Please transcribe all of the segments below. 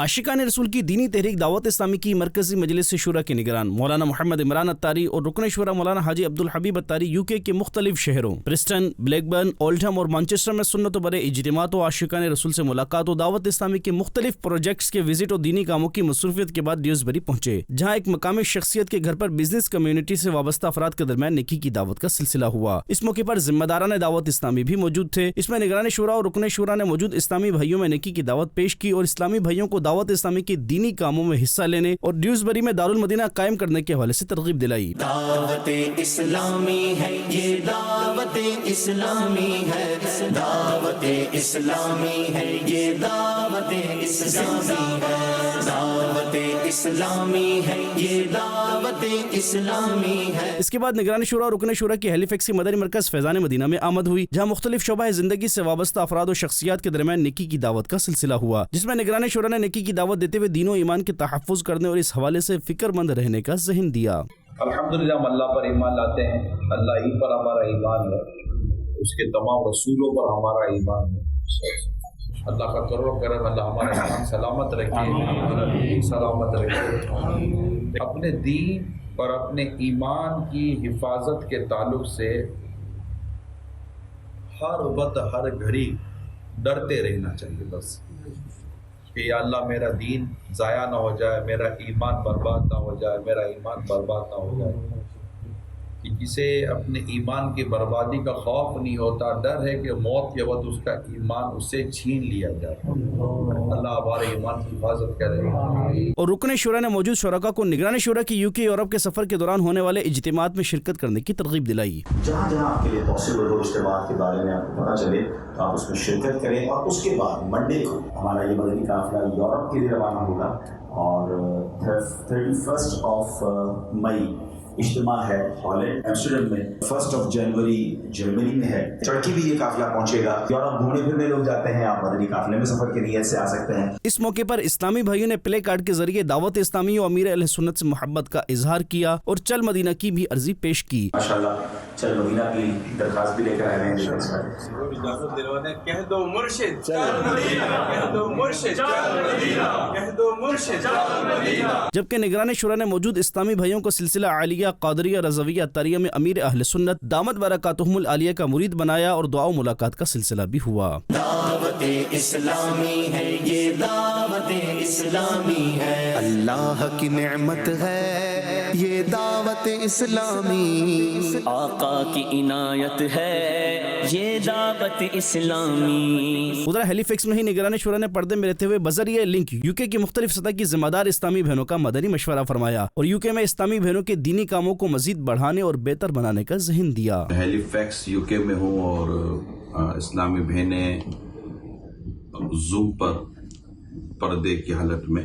عاشقان رسول کی دینی تحریک دعوت اسلامی کی مرکزی مجلس شورا کے نگران مولانا محمد عمران اتاری اور رکن شورا مولانا حاجی عبدالحبیب اتاری یو کے مختلف شہروں پریسٹن، بلیک برن، اولڈہم اور مانچسٹر میں سنت و برے اجتماعات و عاشقان رسول سے ملاقات و دعوت اسلامی کے مختلف پروجیکٹس کے وزٹ اور دینی کاموں کی مصروفیت کے بعد ڈیوزبری پہنچے، جہاں ایک مقامی شخصیت کے گھر پر بزنس کمیونٹی سے وابستہ افراد کے درمیان نیکی کی دعوت کا سلسلہ ہوا۔ اس موقع پر ذمہ داران دعوت اسلامی بھی موجود تھے۔ اس میں نگران شورا اور رکن شورا نے موجود اسلامی بھائیوں میں نیکی کی دعوت پیش کی اور اسلامی بھائیوں کو دعوت اسلامی کی دینی کاموں میں حصہ لینے اور ڈیوزبری میں دارالمدینہ قائم کرنے کے حوالے سے ترغیب دلائی۔ دعوت اسلامی ہے یہ، دعوت اسلامی ہے، دعوت اسلامی ہے یہ، دعوت اسلامی ہے، دعوت اسلامی ہے یہ، دعوت اسلامی ہے۔ اس کے بعد نگران شورا اور رکن شورا کی ہیلی فیکس مدنی مرکز فیضان مدینہ میں آمد ہوئی، جہاں مختلف شعبہ زندگی سے وابستہ افراد و شخصیات کے درمیان نیکی کی دعوت کا سلسلہ ہوا، جس میں نگران شورا نے نیکی کی دعوت دیتے ہوئے دین و ایمان کے تحفظ کرنے اور اس حوالے سے فکر مند رہنے کا ذہن دیا۔ الحمدللہ ہم اللہ پر ایمان لاتے ہیں، اللہ ہی پر ہمارا ایمان ہے، اس کے تمام رسولوں پر ہمارا ایمان ہے۔ اللہ کا کرو کرم اللہ ہمارا ایمان سلامت رکھے، ہمارا دین سلامت رکھے۔ اپنے دین اور اپنے ایمان کی حفاظت کے تعلق سے ہر وقت ہر گھڑی ڈرتے رہنا چاہیے، بس کہ یا اللہ میرا دین ضائع نہ ہو جائے، میرا ایمان برباد نہ ہو جائے، میرا ایمان برباد نہ ہو جائے۔ کہ جسے اپنے ایمان کی بربادی کا خوف نہیں ہوتا، ڈر ہے کہ موت کے وقت اس کا ایمان اس سے چھین لیا جائے۔ اللہ ہمارے ایمان کی حفاظت کرے۔ اور رکن شورا نے موجود شرکاء کو نگران شورا کی یو کے یورپ کے سفر کے دوران ہونے والے اجتماعات میں شرکت کرنے کی ترغیب دلائی۔ جہاں جہاں آپ کے لیے پاسبل ہو اجتماعات کے بارے میں آپ کو پتہ چلے تو آپ اس میں شرکت کریں، اور اس کے بعد منڈے کو ہمارا یہ مدنی قافلہ یورپ کے لیے روانہ ہوگا، اور 31 مئی اجتماع ہے ہالینڈ ایمسٹرڈیم میں، 1 جنوری جرمنی میں ہے، ترکی بھی یہ قافلہ پہنچے گا۔ یورپ گھومنے پھرنے لوگ جاتے ہیں، آپ مدنی قافلے میں سفر کی نیت سے آ سکتے ہیں۔ اس موقع پر اسلامی بھائیوں نے پلے کارڈ کے ذریعے دعوت اسلامی و امیر اہل سنت سے محبت کا اظہار کیا اور چل مدینہ کی بھی عرضی پیش کی۔ ماشاءاللہ چل مدینہ کی درخواست بھی لے کر آئے ہیں۔ کہہ دو مرشد چل مدینہ، کہہ دو مرشد چل مدینہ، کہہ دو مرشد چل مدینہ۔ جبکہ نگران شورا نے موجود اسلامی بھائیوں کو سلسلہ عالیہ قادریہ رضویہ اتاریہ میں امیر اہل سنت دامت برکاتہم العالیہ کا مرید بنایا اور دعا و ملاقات کا سلسلہ بھی ہوا۔ دعوت اسلامی ہے یہ، دعوت اسلامی ہے، اللہ کی نعمت ہے یہ دعوت اسلامی، آقا کی عنایت ہے یہ دعوت اسلامی۔ ادھر ہیلی فیکس میں ہی نگران شورا نے پردے میں رہتے ہوئے بذریعہ لنک یو کے کی مختلف سطح کی ذمہ دار اسلامی بہنوں کا مدنی مشورہ فرمایا اور یو کے میں اسلامی بہنوں کے دینی کاموں کو مزید بڑھانے اور بہتر بنانے کا ذہن دیا۔ ہیلی فیکس یو کے میں ہوں اور اسلامی بہنیں زوم پر پردے کی حالت میں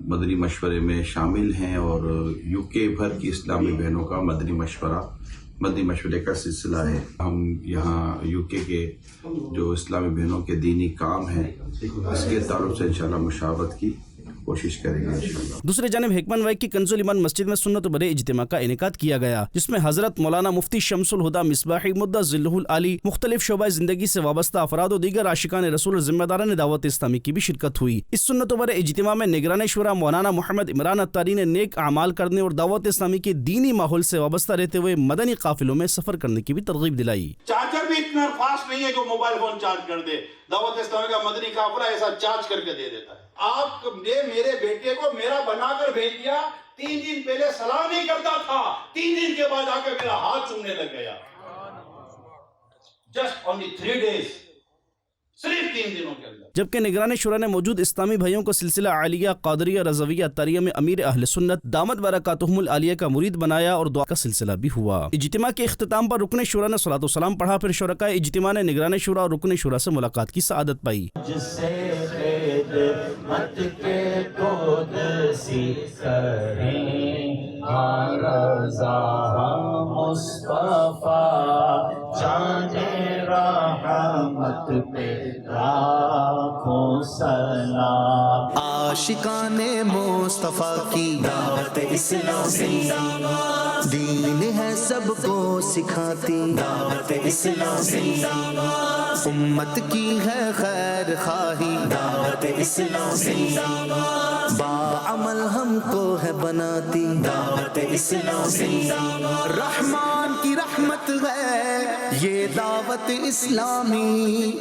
مدنی مشورے میں شامل ہیں، اور یو کے بھر کی اسلامی بہنوں کا مدنی مشورے کا سلسلہ ہے۔ ہم یہاں یو کے جو اسلامی بہنوں کے دینی کام ہیں اس کے تعلق سے انشاءاللہ مشاورت کی کوشش کریں گے انشاءاللہ۔ دوسری جانب حکمن وائک کی کنز الایمان مسجد میں سنت و برے اجتماع کا انعقاد کیا گیا، جس میں حضرت مولانا مفتی شمس الہدیٰ مصباحی مدہ ظلہ العالی، مختلف شعبہ زندگی سے وابستہ افراد و دیگر عاشقان رسول اور ذمہ داران دعوت اسلامی کی بھی شرکت ہوئی۔ اس سنت و برے اجتماع میں نگران شورا مولانا محمد عمران اتاری نے نیک اعمال کرنے اور دعوت اسلامی کے دینی ماحول سے وابستہ رہتے ہوئے مدنی قافلوں میں سفر کرنے کی بھی ترغیب دلائی۔ چارجر بھی اتنا فاسٹ نہیں ہے جو موبائل فون چارج کر دے، دعوت اسلامی کا مدنی قافلہ ایسا چارج کر کے دے دیتا ہے۔ آپ نے میرے بیٹے کو میرا بنا کر بھیج دیا، 3 دن پہلے سلام نہیں کرتا تھا، 3 دن کے بعد آ کے میرا ہاتھ چومنے لگ گیا۔ جسٹ اونلی 3 days، صرف 3 دنوں کے اندر۔ جبکہ نگران شورا نے موجود اسلامی بھائیوں کو سلسلہ عالیہ قادریہ رضویہ اتاریہ میں امیر اہل سنت دامت برکاتہم العالیہ کا مرید بنایا اور دعا کا سلسلہ بھی ہوا۔ اجتماع کے اختتام پر رکن شورا نے صلاۃ و سلام پڑھا، پھر شرکاء اجتماع نے نگران شورا اور رکن شورا سے ملاقات کی سعادت پائی۔ جس سے خدمت کے قدسی کریں رضا مصطفیٰ، جان رحمت پہ لاکھوں سلام۔ عاشقان مصطفیٰ کی دعوت اسلام زندہ باد دین ہے سب کو سکھاتی دعوت اسلام زندہ باد امت کی ہے خیر خواہی دعوت اسلام زندہ باد باعمل ہم کو ہے بناتی دعوت اسلام زندہ باد رحمان کی رحمت ہے یہ دعوت اسلامی